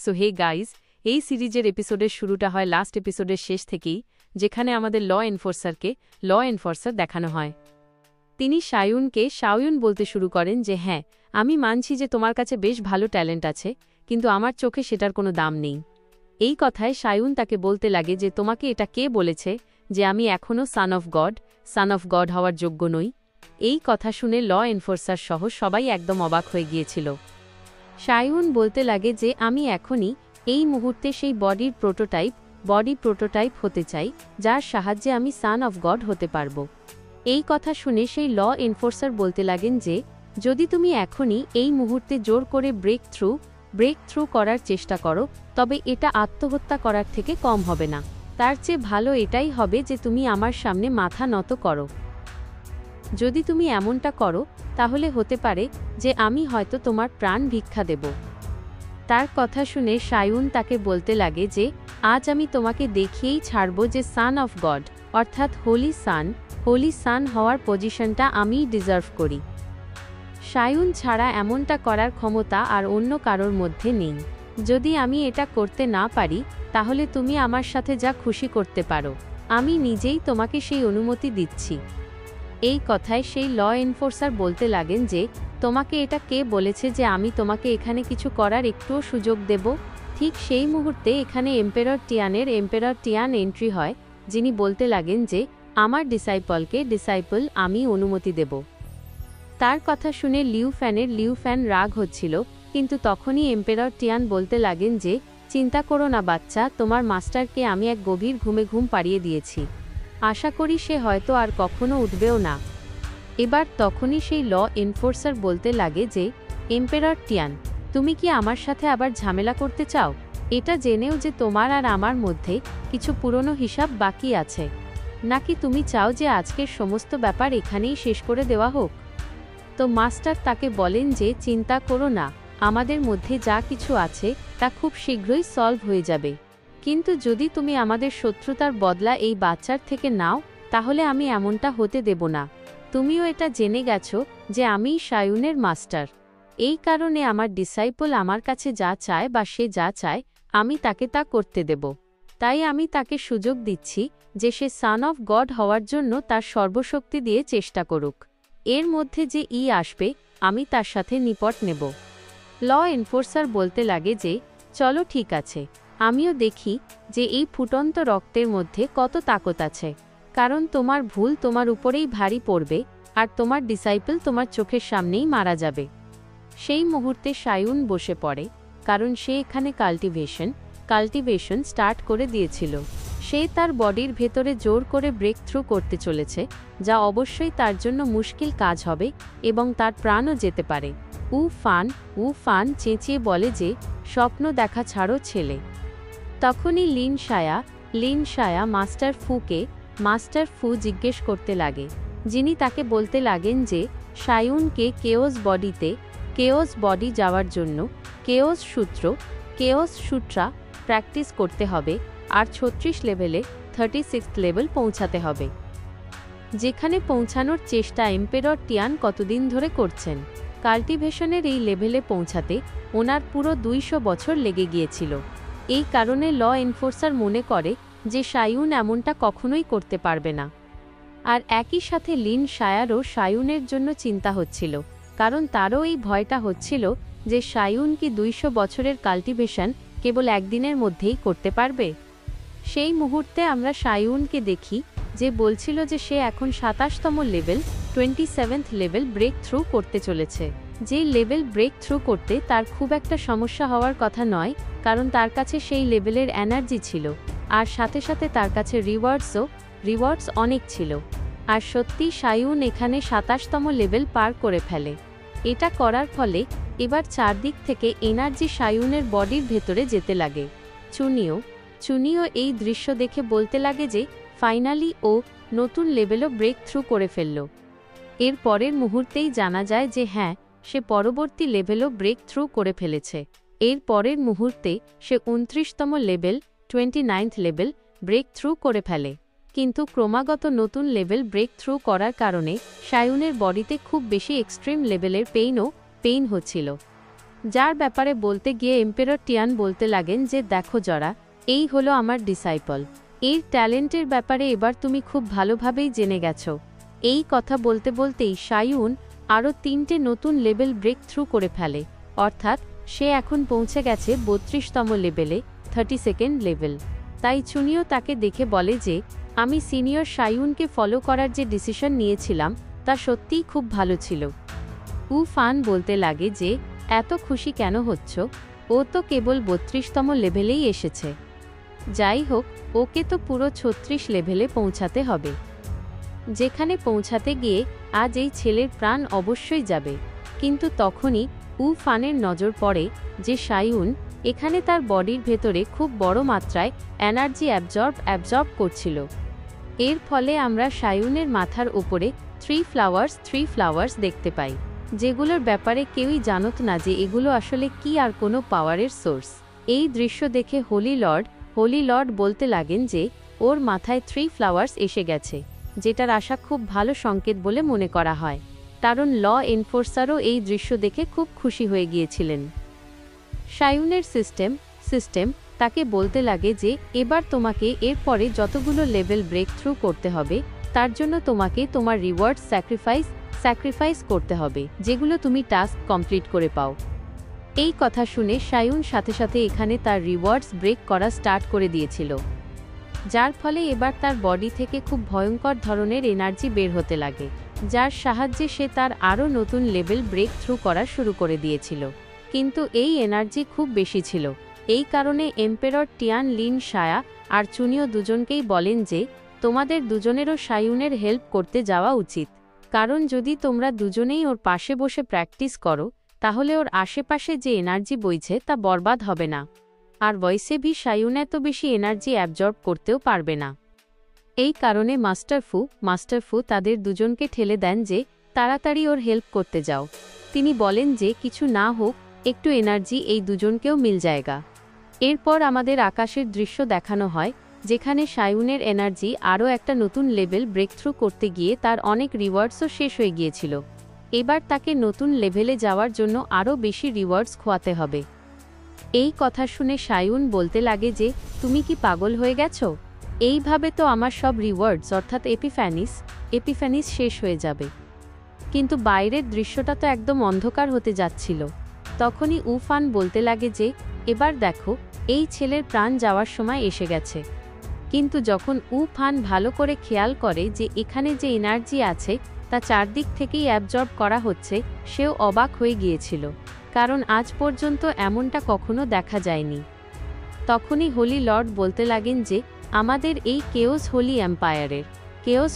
So hey guys, এই সিরিজের এপিসোডের শুরুটা হয় লাস্ট এপিসোডের শেষ থেকেই, যেখানে আমাদের ল এনফোর্সার দেখানো হয়। তিনি শাওয়ুন বলতে শুরু করেন যে হ্যাঁ, আমি মানছি যে তোমার কাছে বেশ ভালো ট্যালেন্ট আছে, কিন্তু আমার চোখে সেটার কোনো দাম নেই। এই কথায় শাওয়ুন তাকে বলতে লাগে যে তোমাকে এটা কে বলেছে যে আমি এখনও সান অফ গড হওয়ার যোগ্য নই। এই কথা শুনে ল এনফোর্সার সহ সবাই একদম অবাক হয়ে গিয়েছিল। শাওয়ুন বলতে লাগে যে আমি এখনই এই মুহূর্তে সেই বডি প্রোটোটাইপ হতে চাই, যার সাহায্যে আমি সান অফ গড হতে পারব। এই কথা শুনে সেই ল এনফোর্সার বলতে লাগেন যে যদি তুমি এখনই এই মুহূর্তে জোর করে ব্রেক থ্রু করার চেষ্টা করো, তবে এটা আত্মহত্যা করার থেকে কম হবে না। তার চেয়ে ভালো এটাই হবে যে তুমি আমার সামনে মাথা নত করো। যদি তুমি এমনটা করো, তাহলে হতে পারে যে আমি হয়তো তোমার প্রাণ ভিক্ষা দেব। তার কথা শুনে শাওয়ুন তাকে বলতে লাগে যে আজ আমি তোমাকে দেখিয়েই ছাড়ব যে সান অফ গড অর্থাৎ হোলি সান হওয়ার পজিশনটা আমিই ডিজার্ভ করি। শাওয়ুন ছাড়া এমনটা করার ক্ষমতা আর অন্য কারোর মধ্যে নেই। যদি আমি এটা করতে না পারি, তাহলে তুমি আমার সাথে যা খুশি করতে পারো, আমি নিজেই তোমাকে সেই অনুমতি দিচ্ছি। এই কথায় সেই ল এনফোর্সার বলতে লাগেন যে তোমাকে এটা কে বলেছে যে আমি তোমাকে এখানে কিছু করার একটুও সুযোগ দেব। ঠিক সেই মুহূর্তে এখানে এম্পেরর টিয়ান এন্ট্রি হয়, যিনি বলতে লাগেন যে আমার ডিসাইপল আমি অনুমতি দেব। তার কথা শুনে লিউ ফ্যান রাগ হচ্ছিল, কিন্তু তখনই এম্পেরর টিয়ান বলতে লাগেন যে চিন্তা করো না বাচ্চা, তোমার মাস্টারকে আমি এক গভীর ঘুম পাড়িয়ে দিয়েছি। আশা করি সে হয়তো আর কখনো উঠবেও না। এবার তখনই সেই ল এনফোর্সার বলতে লাগে যে এম্পেরর টিয়ান, তুমি কি আমার সাথে আবার ঝামেলা করতে চাও, এটা জেনেও যে তোমার আর আমার মধ্যে কিছু পুরনো হিসাব বাকি আছে? নাকি তুমি চাও যে আজকের সমস্ত ব্যাপার এখানেই শেষ করে দেওয়া হোক? তো মাস্টার তাকে বলেন যে চিন্তা করো না, আমাদের মধ্যে যা কিছু আছে তা খুব শীঘ্রই সলভ হয়ে যাবে। কিন্তু যদি তুমি আমাদের শত্রুতার বদলা এই বাচ্চার থেকে নাও, তাহলে আমি এমনটা হতে দেব না। তুমিও এটা জেনে গেছো যে আমিই শাওয়ুনের মাস্টার। এই কারণে আমার ডিসাইপল আমার কাছে যা চায় বা সে যা চায়, আমি তাকে তা করতে দেব। তাই আমি তাকে সুযোগ দিচ্ছি যে সে সান অফ গড হওয়ার জন্য তার সর্বশক্তি দিয়ে চেষ্টা করুক। এর মধ্যে যে আসবে, আমি তার সাথে নিপট নেব। ল এনফোর্সার বলতে লাগে যে চলো ঠিক আছে, আমিও দেখি যে এই ফুটন্ত রক্তের মধ্যে কত তাকত আছে, কারণ তোমার ভুল তোমার উপরেই ভারী পড়বে আর তোমার ডিসাইপল তোমার চোখের সামনেই মারা যাবে। সেই মুহূর্তে শাওয়ুন বসে পড়ে, কারণ সে এখানে কাল্টিভেশন স্টার্ট করে দিয়েছিল। সে তার বডির ভেতরে জোর করে ব্রেক থ্রু করতে চলেছে, যা অবশ্যই তার জন্য মুশকিল কাজ হবে এবং তার প্রাণও যেতে পারে। উ ফান চেঁচিয়ে বলে যে স্বপ্ন দেখা ছাড়ো ছেলে। তখনই লিন শায়া মাস্টার ফু জিজ্ঞেস করতে লাগে, যিনি তাকে বলতে লাগেন যে শাওয়ুনকে কেওস বডি যাওয়ার জন্য কেওস সূত্রা প্র্যাকটিস করতে হবে আর 36 লেভেলে 36 লেভেল পৌঁছাতে হবে, যেখানে পৌঁছানোর চেষ্টা এম্পেরর টিয়ান কতদিন ধরে করছেন। কাল্টিভেশনের এই লেভেলে পৌঁছাতে ওনার পুরো 200 বছর লেগে গিয়েছিল। এই কারণে ল এনফোর্সার মনে করে যে শাওয়ুন এমনটা কখনোই করতে পারবে না। আর একই সাথে লিন শায়ারও শাওয়ুনের জন্য চিন্তা হচ্ছিল, কারণ তারও এই ভয়টা হচ্ছিল যে শাওয়ুন কি 200 বছরের কাল্টিভেশন কেবল একদিনের মধ্যেই করতে পারবে। সেই মুহূর্তে আমরা শাওয়ুনকে দেখি যে বলছিল যে সে এখন 27তম level 27th level break through করতে চলেছে। যে লেভেল ব্রেক থ্রু করতে তার খুব একটা সমস্যা হওয়ার কথা নয়, কারণ তার কাছে সেই লেভেলের এনার্জি ছিল, আর সাথে সাথে তার কাছে রিওয়ার্ডস অনেক ছিল। আর সত্যি শাওয়ুন এখানে 27তম লেভেল পার করে ফেলে। এটা করার ফলে এবার চারদিক থেকে এনার্জি শাওয়ুনের বডির ভেতরে যেতে লাগে। চুনিও এই দৃশ্য দেখে বলতে লাগে যে ফাইনালি ও নতুন লেভেলও ব্রেক থ্রু করে ফেলল। এর পরের মুহূর্তেই জানা যায় যে হ্যাঁ, সে পরবর্তী লেভেলও ব্রেক থ্রু করে ফেলেছে। এর পরের মুহূর্তে সে 29তম level 29th level break through করে ফেলে। কিন্তু ক্রমাগত নতুন লেভেল ব্রেক থ্রু করার কারণে শাওয়ুনের বডিতে খুব বেশি এক্সট্রিম লেভেলের পেইন হচ্ছিল। যার ব্যাপারে বলতে গিয়ে এম্পেরর টিয়ান বলতে লাগেন যে দেখো জরা, এই হলো আমার ডিসাইপল, এর ট্যালেন্টের ব্যাপারে এবার তুমি খুব ভালোভাবেই জেনে গেছো। এই কথা বলতে বলতেই সায়ুন আরও 3টে নতুন লেভেল ব্রেক থ্রু করে ফেলে, অর্থাৎ সে এখন পৌঁছে গেছে 32তম লেভেলে, 32nd লেভেল। তাই চুনিও তাকে দেখে বলে যে আমি সিনিয়র সায়ুনকে ফলো করার যে ডিসিশন নিয়েছিলাম তা সত্যিই খুব ভালো ছিল। ফান বলতে লাগে যে এত খুশি কেন হচ্ছ, ও তো কেবল 32তম লেভেলেই এসেছে। যাই হোক, ওকে তো পুরো 36 লেভেলে পৌঁছাতে হবে, যেখানে পৌঁছাতে গিয়ে আজ এই ছেলের প্রাণ অবশ্যই যাবে। কিন্তু তখনই ফানের নজর পড়ে যে সায়ুন এখানে তার বডির ভেতরে খুব বড় মাত্রায় এনার্জি অ্যাবজর্ব করছিল। এর ফলে আমরা সায়ুনের মাথার উপরে 3 ফ্লাওয়ার্স দেখতে পাই, যেগুলোর ব্যাপারে কেউই জানত না যে এগুলো আসলে কি আর কোনো পাওয়ারের সোর্স। এই দৃশ্য দেখে হোলি লর্ড বলতে লাগেন যে ওর মাথায় 3 ফ্লাওয়ার্স এসে গেছে, যেটার আশা খুব ভালো সংকেত বলে মনে করা হয়, কারণ ল এনফোর্সারও এই দৃশ্য দেখে খুব খুশি হয়ে গিয়েছিলেন। সায়ুনের সিস্টেম তাকে বলতে লাগে যে এবার তোমাকে এরপরে যতগুলো লেভেল ব্রেক থ্রু করতে হবে তার জন্য তোমাকে তোমার রিওয়ার্ড স্যাক্রিফাইস করতে হবে, যেগুলো তুমি টাস্ক কমপ্লিট করে পাও। এই কথা শুনে সায়ুন সাথে সাথে এখানে তার রিওয়ার্ডস ব্রেক করা স্টার্ট করে দিয়েছিল, যার ফলে এবার তার বডি থেকে খুব ভয়ঙ্কর ধরনের এনার্জি বের হতে লাগে, যার সাহায্যে সে তার আরও নতুন লেভেল ব্রেক থ্রু করা শুরু করে দিয়েছিল। কিন্তু এই এনার্জি খুব বেশি ছিল, এই কারণে এম্পেরর টিয়ান লিন সায়া আর চুনিও দুজনকেই বলেন যে তোমাদের দুজনেরও সায়ুনের হেল্প করতে যাওয়া উচিত, কারণ যদি তোমরা দুজনেই ওর পাশে বসে প্র্যাকটিস করো তাহলে ওর আশেপাশে যে এনার্জি বইছে তা বরবাদ হবে না, আর বয়সে ভি সায়ুন এত বেশি এনার্জি অ্যাবজর্ব করতেও পারবে না। এই কারণে মাস্টার ফু তাদের দুজনকে ঠেলে দেন যে তাড়াতাড়ি ওর হেল্প করতে যাও। তিনি বলেন যে কিছু না হোক, একটু এনার্জি এই দুজনকেও মিল যায়গা। এরপর আমাদের আকাশের দৃশ্য দেখানো হয়, যেখানে সায়ুনের এনার্জি আরও একটা নতুন লেভেল ব্রেক থ্রু করতে গিয়ে তার অনেক রিওয়ার্ডসও শেষ হয়ে গিয়েছিল। এবার তাকে নতুন লেভেলে যাওয়ার জন্য আরও বেশি রিওয়ার্ডস খোয়াতে হবে। এই কথা শুনে সায়ুন বলতে লাগে যে তুমি কি পাগল হয়ে গেছো? এইভাবে তো আমার সব রিওয়ার্ডস অর্থাৎ এপিফ্যানিস শেষ হয়ে যাবে। কিন্তু বাইরের দৃশ্যটা তো একদম অন্ধকার হতে যাচ্ছিল। তখনই ফান বলতে লাগে যে এবার দেখো, এই ছেলের প্রাণ যাওয়ার সময় এসে গেছে। কিন্তু যখন ফান ভালো করে খেয়াল করে যে এখানে যে এনার্জি আছে তা চারদিক থেকেই অ্যাবজর্ব করা হচ্ছে, সেও অবাক হয়ে গিয়েছিল, কারণ আজ পর্যন্ত এমনটা কখনো দেখা যায়নি। তখনই হোলি লর্ড বলতে লাগেন যে আমাদের এই কেওস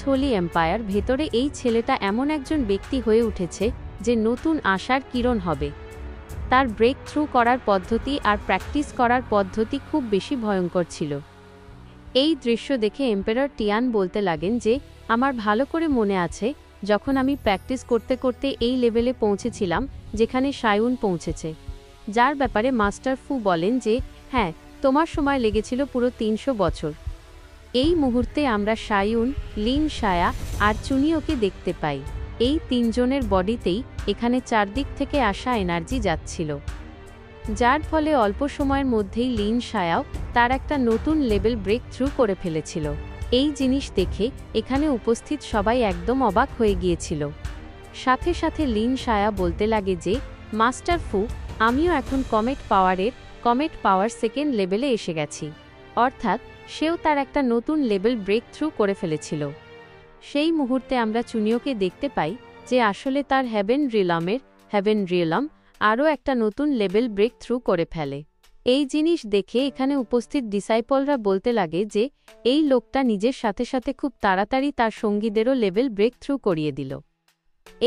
হোলি এম্পায়ার ভেতরে এই ছেলেটা এমন একজন ব্যক্তি হয়ে উঠেছে যে নতুন আশার কিরণ হবে। তার ব্রেক থ্রু করার পদ্ধতি আর প্র্যাকটিস করার পদ্ধতি খুব বেশি ভয়ঙ্কর ছিল। এই দৃশ্য দেখে এম্পেরর টিয়ান বলতে লাগেন যে আমার ভালো করে মনে আছে যখন আমি প্র্যাকটিস করতে করতে এই লেভেলে পৌঁছেছিলাম যেখানে সায়ুন পৌঁছেছে, যার ব্যাপারে মাস্টার ফু বলেন যে হ্যাঁ, তোমার সময় লেগেছিল পুরো 300 বছর। এই মুহূর্তে আমরা সায়ুন, লিন সায়া আর চুনিওকে দেখতে পাই। এই 3 জনের বডিতেই এখানে চারদিক থেকে আসা এনার্জি যাচ্ছিল, যার ফলে অল্প সময়ের মধ্যেই লিন সায়াও তার একটা নতুন লেভেল ব্রেক থ্রু করে ফেলেছিল। এই জিনিস দেখে এখানে উপস্থিত সবাই একদম অবাক হয়ে গিয়েছিল। সাথে সাথে লিন সায়া বলতে লাগে যে মাস্টার ফু, আমিও এখন কমেট পাওয়ার 2nd লেভেলে এসে গেছি, অর্থাৎ সেও তার একটা নতুন লেভেল ব্রেক থ্রু করে ফেলেছিল। সেই মুহূর্তে আমরা চুনিওকে দেখতে পাই যে আসলে তার হেভেন রিয়েলাম আরও একটা নতুন লেভেল ব্রেক থ্রু করে ফেলে। এই জিনিস দেখে এখানে উপস্থিত ডিসাইপলরা বলতে লাগে যে এই লোকটা নিজের সাথে সাথে খুব তাড়াতাড়ি তার সঙ্গীদেরও লেভেল ব্রেক থ্রু করিয়ে দিল।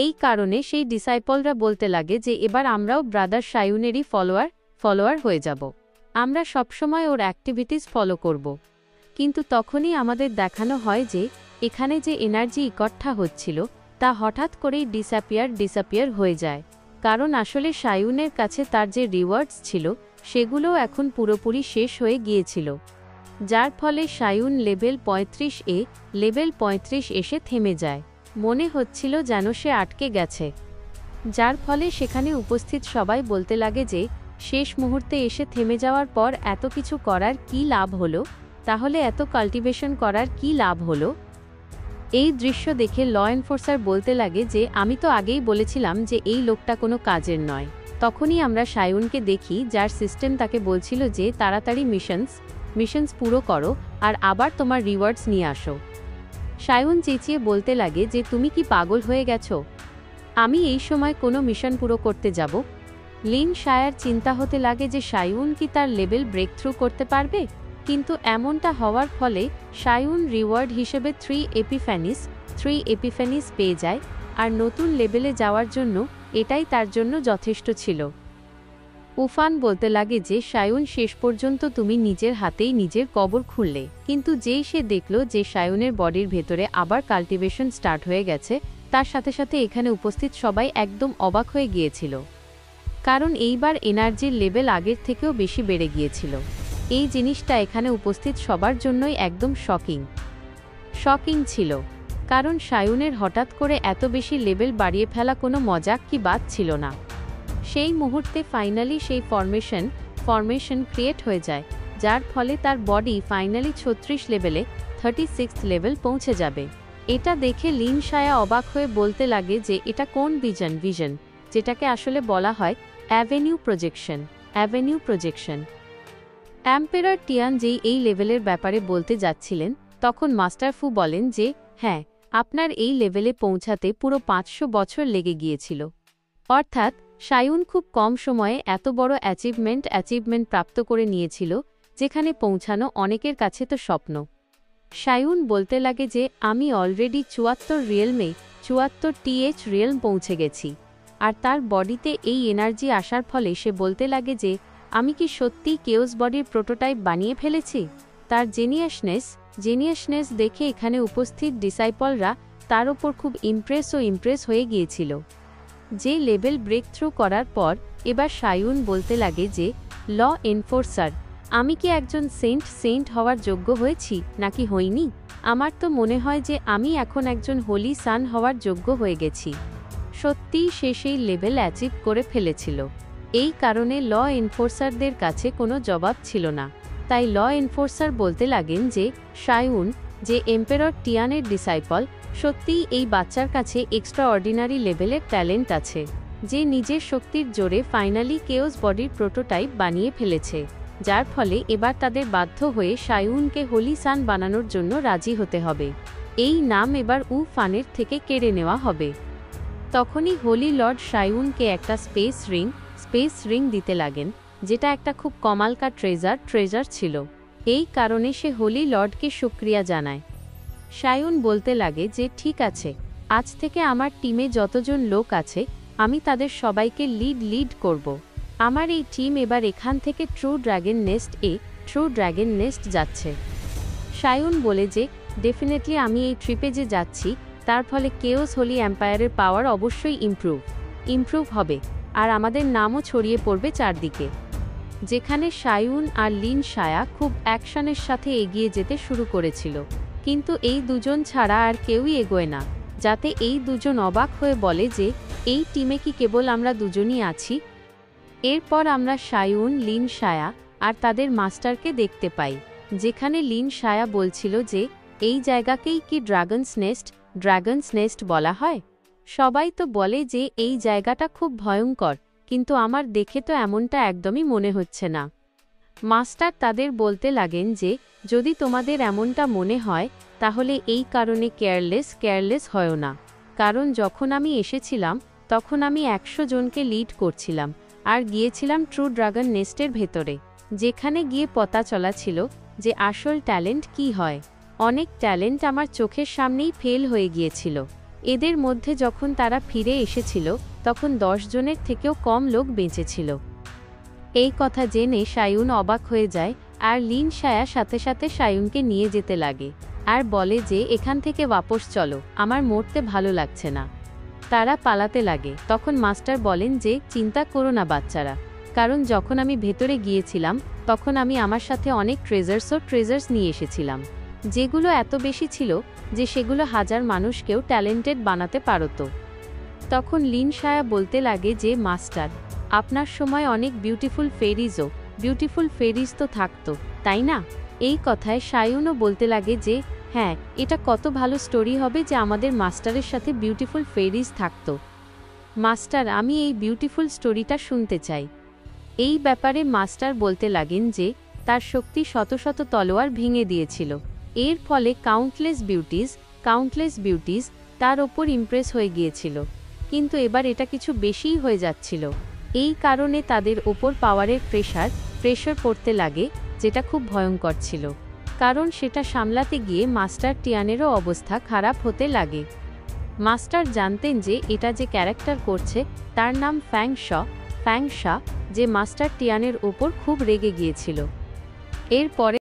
এই কারণে সেই ডিসাইপলরা বলতে লাগে যে এবার আমরাও ব্রাদার সায়ুনেরই ফলোয়ার হয়ে যাব, আমরা সবসময় ওর অ্যাক্টিভিটিস ফলো করব। কিন্তু তখনই আমাদের দেখানো হয় যে এখানে যে এনার্জি ইকট্ঠা হচ্ছিল তা হঠাৎ করেই ডিসঅ্যাপিয়ার হয়ে যায়, কারণ আসলে সায়ুনের কাছে তার যে রিওয়ার্ডস ছিল সেগুলোও এখন পুরোপুরি শেষ হয়ে গিয়েছিল, যার ফলে সায়ুন লেভেল 35 এসে থেমে যায়। মনে হচ্ছিল যেন সে আটকে গেছে। যার ফলে সেখানে উপস্থিত সবাই বলতে লাগে যে শেষ মুহূর্তে এসে থেমে যাওয়ার পর এত কিছু করার কী লাভ হলো, তাহলে এত কাল্টিভেশন করার কী লাভ হলো। এই দৃশ্য দেখে ল এনফোর্সার বলতে লাগে যে আমি তো আগেই বলেছিলাম যে এই লোকটা কোনো কাজের নয়। তখনই আমরা সায়ুনকে দেখি, যার সিস্টেম তাকে বলছিল যে তাড়াতাড়ি মিশনস পুরো করো আর আবার তোমার রিওয়ার্ডস নিয়ে আসো। সায়ুন চেঁচিয়ে বলতে লাগে যে তুমি কি পাগল হয়ে গেছো, আমি এই সময় কোনো মিশন পুরো করতে যাব। লিন শায়ার চিন্তা হতে লাগে যে সায়ুন কি তার লেভেল ব্রেক থ্রু করতে পারবে, কিন্তু এমনটা হওয়ার ফলে সায়ুন রিওয়ার্ড হিসেবে 3 এপিফ্যানিস পেয়ে যায়, আর নতুন লেভেলে যাওয়ার জন্য এটাই তার জন্য যথেষ্ট ছিল। উফান বলতে লাগে যে সায়ুন, শেষ পর্যন্ত তুমি নিজের হাতেই নিজের কবর খুললে। কিন্তু যেই সে দেখল যে সায়ুনের বডির ভেতরে আবার কাল্টিভেশন স্টার্ট হয়ে গেছে, তার সাথে সাথে এখানে উপস্থিত সবাই একদম অবাক হয়ে গিয়েছিল, কারণ এইবার এনার্জির লেভেল আগের থেকেও বেশি বেড়ে গিয়েছিল। এই জিনিসটা এখানে উপস্থিত সবার জন্যই একদম শকিং ছিল, কারণ সায়ুনের হঠাৎ করে এত বেশি লেভেল বাড়িয়ে ফেলা কোনো মজাক কি বাত ছিল না। সেই মুহূর্তে ফাইনালি সেই ফরমেশন ক্রিয়েট হয়ে যায়, যার ফলে তার বডি ফাইনালি 36 লেভেলে 36 লেভেল পৌঁছে যাবে। এটা দেখে লিন শায়া অবাক হয়ে বলতে লাগে যে এটা কোন ভিজন, যেটাকে আসলে বলা হয় অ্যাভেনিউ প্রজেকশন। এম্পেরার টিয়ান যেই এই লেভেলের ব্যাপারে বলতে যাচ্ছিলেন, তখন মাস্টার ফু বলেন যে হ্যাঁ, আপনার এই লেভেলে পৌঁছাতে পুরো 500 বছর লেগে গিয়েছিল। অর্থাৎ সায়ুন খুব কম সময়ে এত বড় অ্যাচিভমেন্ট প্রাপ্ত করে নিয়েছিল, যেখানে পৌঁছানো অনেকের কাছে তো স্বপ্ন। সায়ুন বলতে লাগে যে আমি অলরেডি 74 রিয়েলম পৌঁছে গেছি, আর তার বডিতে এই এনার্জি আসার ফলে সে বলতে লাগে যে আমি কি সত্যিই কেওস বডির প্রোটোটাইপ বানিয়ে ফেলেছি। তার জেনিয়াসনেস দেখে এখানে উপস্থিত ডিসাইপলরা তার ওপর খুব ইমপ্রেস হয়ে গিয়েছিল। যে লেভেল ব্রেক থ্রু করার পর এবার সায়ুন বলতে লাগে যে ল এনফোর্সার, আমি কি একজন সেন্ট হওয়ার যোগ্য হয়েছি নাকি হইনি। আমার তো মনে হয় যে আমি এখন একজন হোলি সান হওয়ার যোগ্য হয়ে গেছি। সত্যিই সে সেই লেভেল অ্যাচিভ করে ফেলেছিল। এই কারণে ল এনফোর্সারদের কাছে কোনো জবাব ছিল না। তাই ল এনফোর্সার বলতে লাগেন যে সায়ুন, যে এম্পেরর টিয়ানের ডিসাইপল, সত্যিই এই বাচ্চার কাছে এক্সট্রা অর্ডিনারি লেভেলের ট্যালেন্ট আছে, যে নিজের শক্তির জোরে ফাইনালি কেওস বডির প্রোটোটাইপ বানিয়ে ফেলেছে, যার ফলে এবার তাদের বাধ্য হয়ে সায়ুনকে হোলি সান বানানোর জন্য রাজি হতে হবে। এই নাম এবার ফানের থেকে কেড়ে নেওয়া হবে। তখনই হোলি লর্ড সায়ুনকে একটা স্পেস রিং দিতে লাগেন, যেটা একটা খুব কমালকা ট্রেজার ছিল। এই কারণে সে হোলি লর্ডকে শুকরিয়া জানায়। সায়ুন বলতে লাগে যে ঠিক আছে, আজ থেকে আমার টিমে যতজন লোক আছে আমি তাদের সবাইকে লিড করব। আমার এই টিম এবার এখান থেকে ট্রু ড্র্যাগন নেস্ট যাচ্ছে। সায়ুন বলে যে ডেফিনেটলি আমি এই ট্রিপে যে যাচ্ছি তার ফলে কেওস হোলি এম্পায়ারের পাওয়ার অবশ্যই ইমপ্রুভ হবে, আর আমাদের নামও ছড়িয়ে পড়বে চারদিকে। যেখানে সায়ুন আর লিন শায়া খুব অ্যাকশনের সাথে এগিয়ে যেতে শুরু করেছিল, কিন্তু এই দুজন ছাড়া আর কেউই এগোয় না, যাতে এই দুজন অবাক হয়ে বলে যে এই টিমে কি কেবল আমরা দুজনই আছি। এরপর আমরা সায়ুন, লিন শায়া আর তাদের মাস্টারকে দেখতে পাই, যেখানে লিন শায়া বলছিল যে এই জায়গাকেই কি ড্রাগনস নেস্ট বলা হয়। সবাই তো বলে যে এই জায়গাটা খুব ভয়ঙ্কর, কিন্তু আমার দেখে তো এমনটা একদমই মনে হচ্ছে না। মাস্টার তাদের বলতে লাগেন যে যদি তোমাদের এমনটা মনে হয় তাহলে এই কারণে কেয়ারলেস হয়ও না, কারণ যখন আমি এসেছিলাম তখন আমি 100 জনকে লিড করছিলাম আর গিয়েছিলাম ট্রু ড্রাগন নেস্টের ভেতরে, যেখানে গিয়ে পতা চলা ছিল যে আসল ট্যালেন্ট কি হয়। অনেক ট্যালেন্ট আমার চোখের সামনেই ফেল হয়ে গিয়েছিল। এদের মধ্যে যখন তারা ফিরে এসেছিল তখন 10 জনের থেকেও কম লোক বেঁচেছিল। এই কথা জেনে সায়ুন অবাক হয়ে যায়, আর লিন শায়া সাথে সাথে সায়ুনকে নিয়ে যেতে লাগে আর বলে যে এখান থেকে বাপস চলো, আমার মরতে ভালো লাগছে না। তারা পালাতে লাগে। তখন মাস্টার বলেন যে চিন্তা করো না বাচ্চারা, কারণ যখন আমি ভেতরে গিয়েছিলাম তখন আমি আমার সাথে অনেক ট্রেজার্স নিয়ে এসেছিলাম, যেগুলো এত বেশি ছিল যে সেগুলো হাজার মানুষকেও ট্যালেন্টেড বানাতে পারত। তখন লিন শায়া বলতে লাগে যে মাস্টার, আপনার সময় অনেক বিউটিফুল ফেরিজ তো থাকতো, তাই না? এই কথায় শায়ুনও বলতে লাগে যে হ্যাঁ, এটা কত ভালো স্টোরি হবে যে আমাদের মাস্টারের সাথে বিউটিফুল ফেরিজ থাকতো। মাস্টার, আমি এই বিউটিফুল স্টোরিটা শুনতে চাই। এই ব্যাপারে মাস্টার বলতে লাগেন যে তার শক্তি শত শত তলোয়ার ভেঙে দিয়েছিল। এর ফলে কাউন্টলেস বিউটিজ তার ওপর ইমপ্রেস হয়ে গিয়েছিল, কিন্তু এবার এটা কিছু বেশিই হয়ে যাচ্ছিল। এই কারণে তাদের ওপর পাওয়ারের প্রেশার পড়তে লাগে, যেটা খুব ভয়ঙ্কর ছিল, কারণ সেটা সামলাতে গিয়ে মাস্টার টিয়ানেরও অবস্থা খারাপ হতে লাগে। মাস্টার জানতেন যে এটা যে ক্যারেক্টার করছে তার নাম ফ্যাং শা, যে মাস্টার টিয়ানের ওপর খুব রেগে গিয়েছিল। এরপরে